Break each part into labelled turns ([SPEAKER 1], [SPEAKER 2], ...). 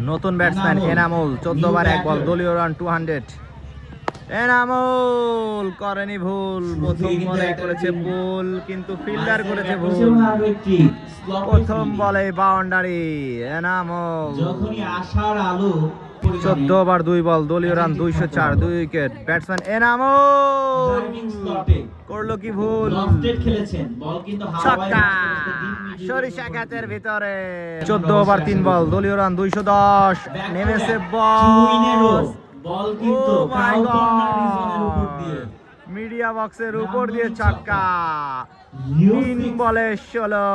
[SPEAKER 1] নতুন batsman Enamul 14 over 1 বল, দলীয় run 200। Enamul করেনি ভুল, প্রথম বলে করেছে ভুল, কিন্তু ফিল্ডার করেছে ভুল। প্রথম বলে বাউন্ডারি এনামুল। 14 ওভার 2 বল, দলীয় রান 204, 2 উইকেট। ব্যাটসম্যান এনামুল করলো কি ভুল, ছক্কা সরিষা গাছের ভিতরে। 14 ওভার 3 বল, দলীয় রান 210, নেমেছে বল, মিডিয়া বক্সের উপর দিয়ে ছক্কা। 3 বলে 16।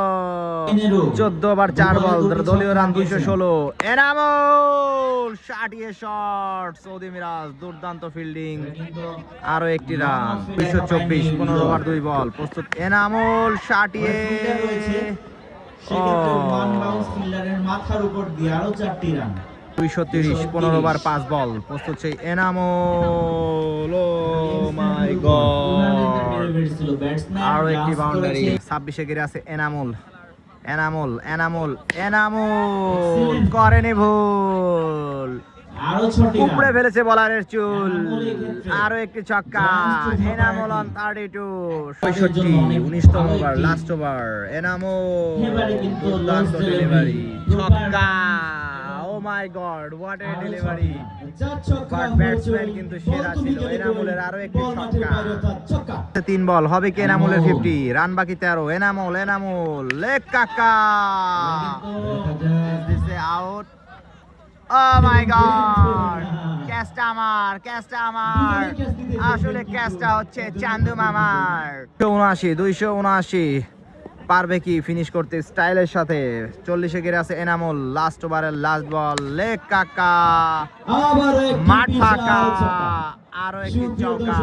[SPEAKER 1] 14 ওভার 4 বল, দলীয় রান 216। এনামুল শাটিয়ে শট, সৌদি মিরাজ দুর্দান্ত ফিল্ডিং, আরো একটি রান। 224। 15 ওভার 2 বল, প্রস্তুত এনামুল শাটিয়ে। 230। 15 ওভার 5 বল, প্রস্তুত সেই এনামুল। ও মাই গড, আরো একটি বাউন্ডারি। 26-এ গিয়ে আছে এনামুল। এনামুল করেনি ভুল, উপড়ে ফেলেছে বলারের চুল। আরো একটি ছক্কা, এনামুল অন 32। 65। 19তম ওভার, লাস্ট ওভার। এনামুল দুর্দান্ত ডেলিভারি, ছক্কা। Oh my god, what a delivery. But batsman কিন্তু সেরা ছিল। এনামুলের আরো একটি ছক্কা। 3 বল, হবে কি এনামুলের 50? রান বাকি 13। এনামুল লেগ কাকা, আউট। ও মাই গড, ক্যাচটা আমার। আসলে ক্যাচটা হচ্ছে চান্দু মামার। 279। পারবে কি ফিনিশ করতে স্টাইলের সাথে? 40-এ গিয়ে আছে এনামুল। লাস্ট ওভারের লাস্ট বল, লেগ কাকা, মাঠ ফাঁকা। আরো একটি চৌকা।